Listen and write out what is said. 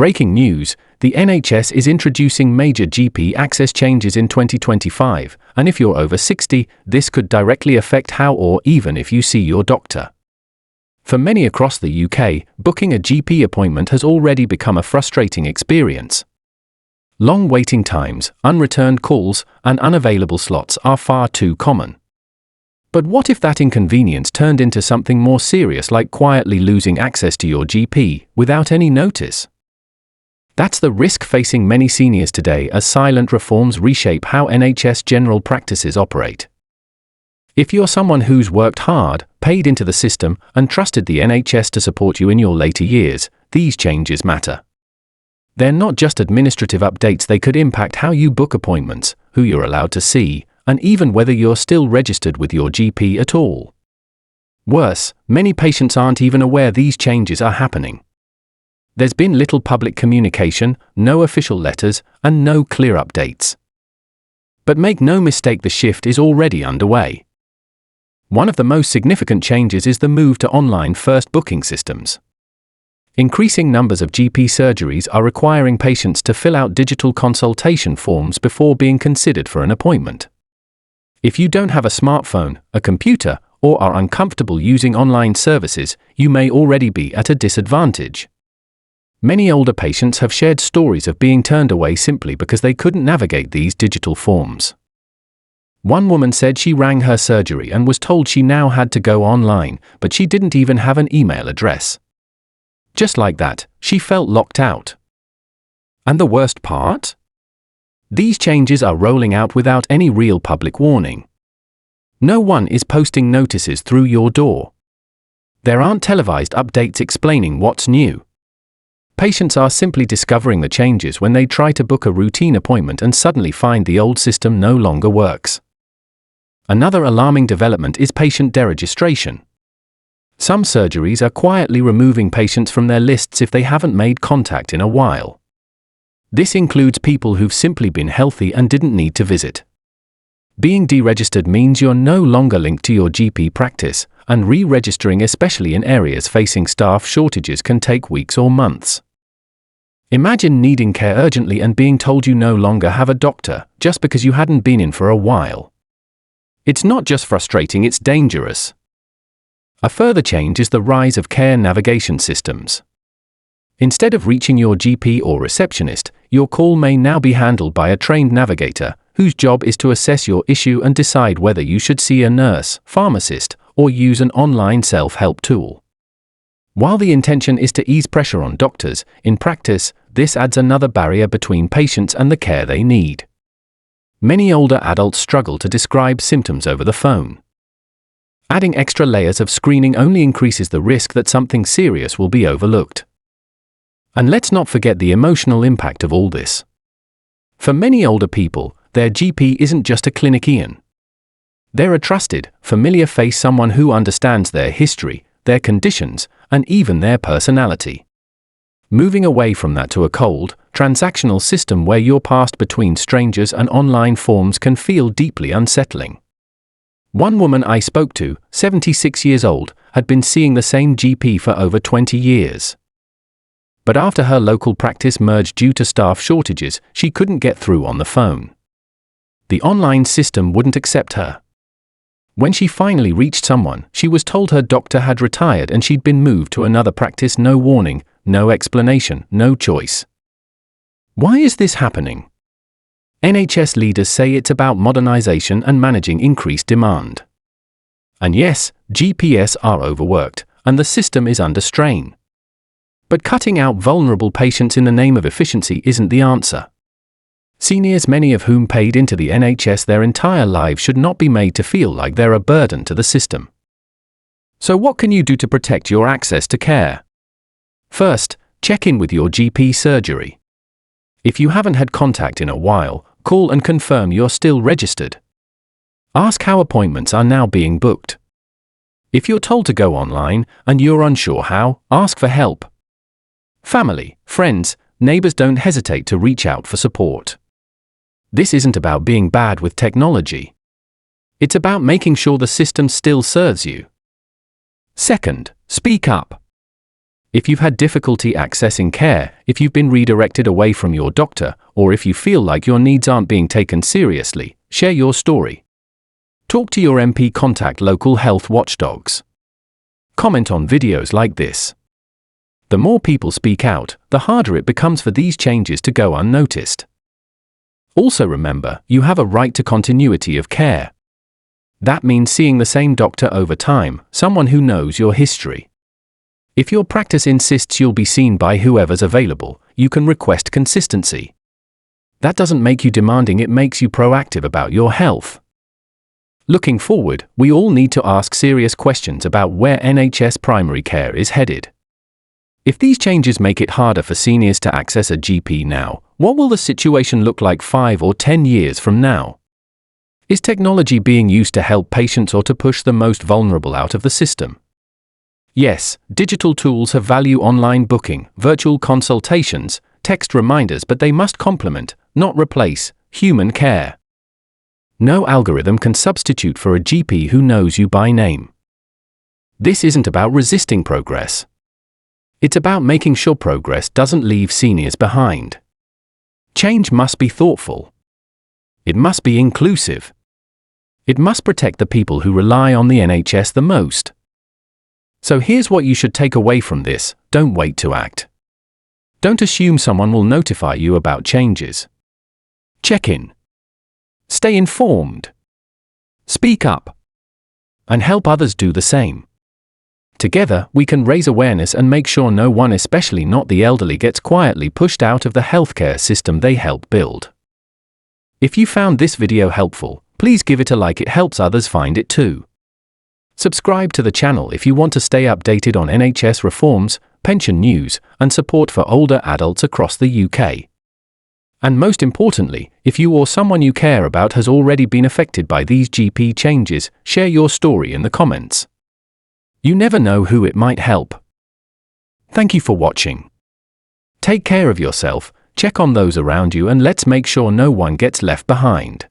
Breaking news, the NHS is introducing major GP access changes in 2025, and if you're over 60, this could directly affect how or even if you see your doctor. For many across the UK, booking a GP appointment has already become a frustrating experience. Long waiting times, unreturned calls, and unavailable slots are far too common. But what if that inconvenience turned into something more serious, like quietly losing access to your GP without any notice? That's the risk facing many seniors today as silent reforms reshape how NHS general practices operate. If you're someone who's worked hard, paid into the system, and trusted the NHS to support you in your later years, these changes matter. They're not just administrative updates, they could impact how you book appointments, who you're allowed to see, and even whether you're still registered with your GP at all. Worse, many patients aren't even aware these changes are happening. There's been little public communication, no official letters, and no clear updates. But make no mistake, the shift is already underway. One of the most significant changes is the move to online first booking systems. Increasing numbers of GP surgeries are requiring patients to fill out digital consultation forms before being considered for an appointment. If you don't have a smartphone, a computer, or are uncomfortable using online services, you may already be at a disadvantage. Many older patients have shared stories of being turned away simply because they couldn't navigate these digital forms. One woman said she rang her surgery and was told she now had to go online, but she didn't even have an email address. Just like that, she felt locked out. And the worst part? These changes are rolling out without any real public warning. No one is posting notices through your door. There aren't televised updates explaining what's new. Patients are simply discovering the changes when they try to book a routine appointment and suddenly find the old system no longer works. Another alarming development is patient deregistration. Some surgeries are quietly removing patients from their lists if they haven't made contact in a while. This includes people who've simply been healthy and didn't need to visit. Being deregistered means you're no longer linked to your GP practice, and re-registering, especially in areas facing staff shortages, can take weeks or months. Imagine needing care urgently and being told you no longer have a doctor just because you hadn't been in for a while. It's not just frustrating, it's dangerous. A further change is the rise of care navigation systems. Instead of reaching your GP or receptionist, your call may now be handled by a trained navigator, whose job is to assess your issue and decide whether you should see a nurse, pharmacist, or use an online self-help tool. While the intention is to ease pressure on doctors, in practice, this adds another barrier between patients and the care they need. Many older adults struggle to describe symptoms over the phone. Adding extra layers of screening only increases the risk that something serious will be overlooked. And let's not forget the emotional impact of all this. For many older people, their GP isn't just a clinician. They're a trusted, familiar face, someone who understands their history, their conditions, and even their personality. Moving away from that to a cold, transactional system where you're passed between strangers and online forms can feel deeply unsettling. One woman I spoke to, 76 years old, had been seeing the same GP for over 20 years. But after her local practice merged due to staff shortages, she couldn't get through on the phone. The online system wouldn't accept her. When she finally reached someone, she was told her doctor had retired and she'd been moved to another practice. No warning, no explanation, no choice. Why is this happening? NHS leaders say it's about modernization and managing increased demand. And yes, GPS are overworked, and the system is under strain. But cutting out vulnerable patients in the name of efficiency isn't the answer. Seniors, many of whom paid into the NHS their entire lives, should not be made to feel like they're a burden to the system. So what can you do to protect your access to care? First, check in with your GP surgery. If you haven't had contact in a while, call and confirm you're still registered. Ask how appointments are now being booked. If you're told to go online and you're unsure how, ask for help. Family, friends, neighbors, don't hesitate to reach out for support. This isn't about being bad with technology. It's about making sure the system still serves you. Second, speak up. If you've had difficulty accessing care, if you've been redirected away from your doctor, or if you feel like your needs aren't being taken seriously, share your story. Talk to your MP, contact local health watchdogs. Comment on videos like this. The more people speak out, the harder it becomes for these changes to go unnoticed. Also remember, you have a right to continuity of care. That means seeing the same doctor over time, someone who knows your history. If your practice insists you'll be seen by whoever's available, you can request consistency. That doesn't make you demanding, it makes you proactive about your health. Looking forward, we all need to ask serious questions about where NHS primary care is headed. If these changes make it harder for seniors to access a GP now, what will the situation look like 5 or 10 years from now? Is technology being used to help patients or to push the most vulnerable out of the system? Yes, digital tools have value: online booking, virtual consultations, text reminders, but they must complement, not replace, human care. No algorithm can substitute for a GP who knows you by name. This isn't about resisting progress. It's about making sure progress doesn't leave seniors behind. Change must be thoughtful. It must be inclusive. It must protect the people who rely on the NHS the most. So here's what you should take away from this: don't wait to act. Don't assume someone will notify you about changes. Check in. Stay informed. Speak up. And help others do the same. Together, we can raise awareness and make sure no one, especially not the elderly, gets quietly pushed out of the healthcare system they helped build. If you found this video helpful, please give it a like, it helps others find it too. Subscribe to the channel if you want to stay updated on NHS reforms, pension news, and support for older adults across the UK. And most importantly, if you or someone you care about has already been affected by these GP changes, share your story in the comments. You never know who it might help. Thank you for watching. Take care of yourself, check on those around you, and let's make sure no one gets left behind.